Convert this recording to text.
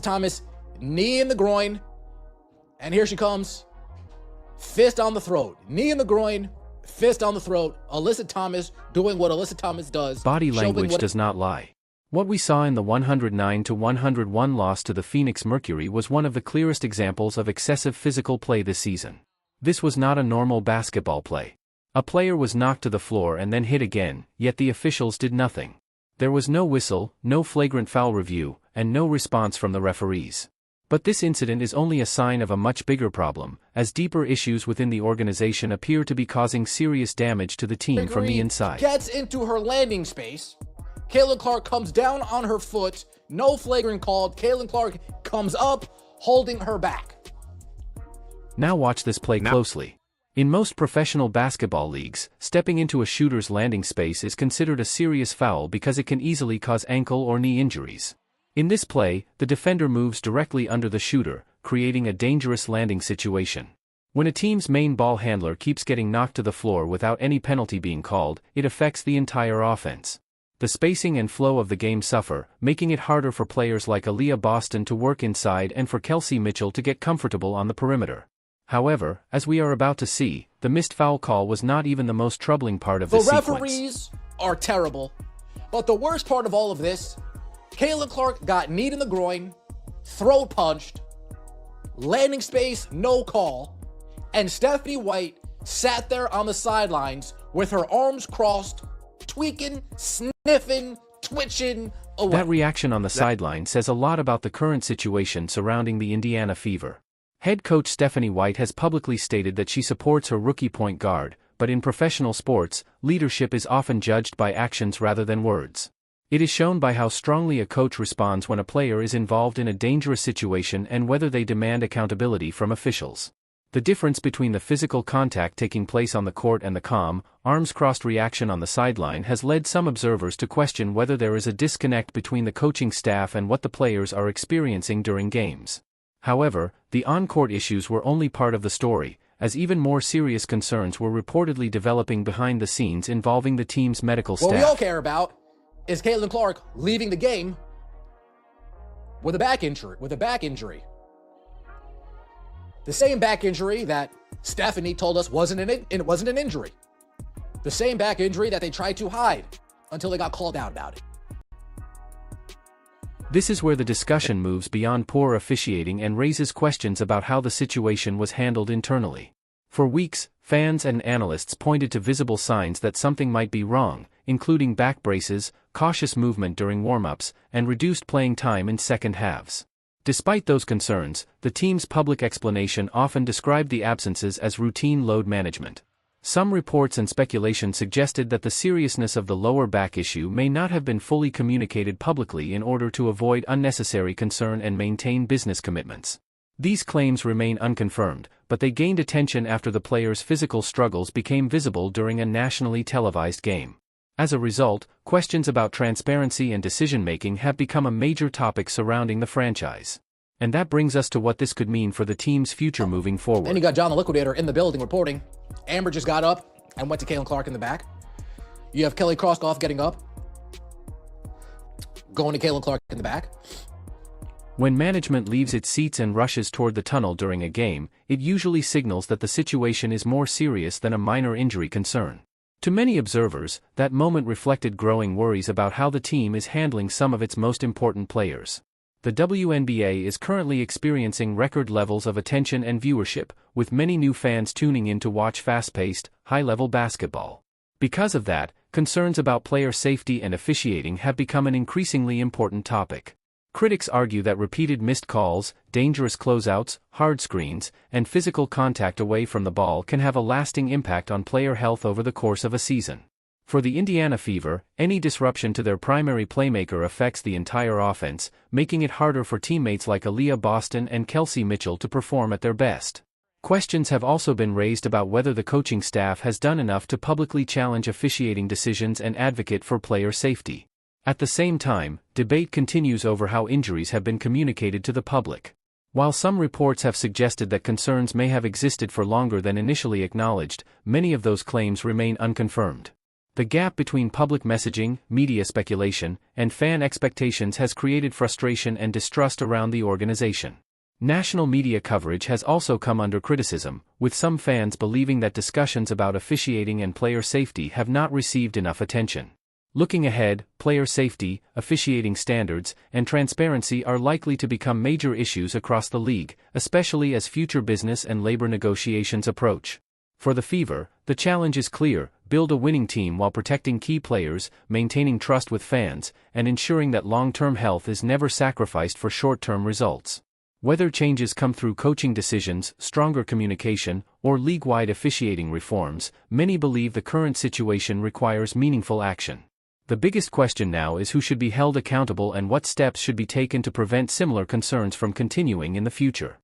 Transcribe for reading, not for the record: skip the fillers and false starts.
Thomas, knee in the groin, and here she comes. Fist on the throat. Knee in the groin, fist on the throat. Alyssa Thomas doing what Alyssa Thomas does. Body language does not lie. What we saw in the 109-101 loss to the Phoenix Mercury was one of the clearest examples of excessive physical play this season. This was not a normal basketball play. A player was knocked to the floor and then hit again, yet the officials did nothing. There was no whistle, no flagrant foul review, and no response from the referees. But this incident is only a sign of a much bigger problem, as deeper issues within the organization appear to be causing serious damage to the team from the inside. Gets into her landing space. Caitlin Clark comes down on her foot. No flagrant called. Caitlin Clark comes up, holding her back. Now watch this play closely. In most professional basketball leagues, stepping into a shooter's landing space is considered a serious foul because it can easily cause ankle or knee injuries. In this play, the defender moves directly under the shooter, creating a dangerous landing situation. When a team's main ball handler keeps getting knocked to the floor without any penalty being called, it affects the entire offense. The spacing and flow of the game suffer, making it harder for players like Aaliyah Boston to work inside and for Kelsey Mitchell to get comfortable on the perimeter. However, as we are about to see, the missed foul call was not even the most troubling part of this sequence. The referees are terrible, but the worst part of all of this, Caitlin Clark got kneed in the groin, throat punched, landing space no call, and Stephanie White sat there on the sidelines with her arms crossed, tweaking, sniffing, twitching away. That reaction on the sideline says a lot about the current situation surrounding the Indiana Fever. Head coach Stephanie White has publicly stated that she supports her rookie point guard, but in professional sports, leadership is often judged by actions rather than words. It is shown by how strongly a coach responds when a player is involved in a dangerous situation and whether they demand accountability from officials. The difference between the physical contact taking place on the court and the calm, arms-crossed reaction on the sideline has led some observers to question whether there is a disconnect between the coaching staff and what the players are experiencing during games. However, the on-court issues were only part of the story, as even more serious concerns were reportedly developing behind the scenes involving the team's medical staff. What we all care about is Caitlin Clark leaving the game with a back injury. The same back injury that Stephanie told us wasn't an injury. The same back injury that they tried to hide until they got called out about it. This is where the discussion moves beyond poor officiating and raises questions about how the situation was handled internally. For weeks, fans and analysts pointed to visible signs that something might be wrong, including back braces, cautious movement during warm-ups, and reduced playing time in second halves. Despite those concerns, the team's public explanation often described the absences as routine load management. Some reports and speculation suggested that the seriousness of the lower back issue may not have been fully communicated publicly in order to avoid unnecessary concern and maintain business commitments. These claims remain unconfirmed, but they gained attention after the players' physical struggles became visible during a nationally televised game. As a result, questions about transparency and decision-making have become a major topic surrounding the franchise. And that brings us to what this could mean for the team's future moving forward. And you got John the Liquidator in the building reporting. Amber just got up and went to Caitlin Clark in the back. You have Kelly Krauskopf getting up, going to Caitlin Clark in the back. When management leaves its seats and rushes toward the tunnel during a game, it usually signals that the situation is more serious than a minor injury concern. To many observers, that moment reflected growing worries about how the team is handling some of its most important players. The WNBA is currently experiencing record levels of attention and viewership, with many new fans tuning in to watch fast-paced, high-level basketball. Because of that, concerns about player safety and officiating have become an increasingly important topic. Critics argue that repeated missed calls, dangerous closeouts, hard screens, and physical contact away from the ball can have a lasting impact on player health over the course of a season. For the Indiana Fever, any disruption to their primary playmaker affects the entire offense, making it harder for teammates like Aaliyah Boston and Kelsey Mitchell to perform at their best. Questions have also been raised about whether the coaching staff has done enough to publicly challenge officiating decisions and advocate for player safety. At the same time, debate continues over how injuries have been communicated to the public. While some reports have suggested that concerns may have existed for longer than initially acknowledged, many of those claims remain unconfirmed. The gap between public messaging, media speculation, and fan expectations has created frustration and distrust around the organization. National media coverage has also come under criticism, with some fans believing that discussions about officiating and player safety have not received enough attention. Looking ahead, player safety, officiating standards, and transparency are likely to become major issues across the league, especially as future business and labor negotiations approach. For the Fever, the challenge is clear: build a winning team while protecting key players, maintaining trust with fans, and ensuring that long-term health is never sacrificed for short-term results. Whether changes come through coaching decisions, stronger communication, or league-wide officiating reforms, many believe the current situation requires meaningful action. The biggest question now is who should be held accountable and what steps should be taken to prevent similar concerns from continuing in the future.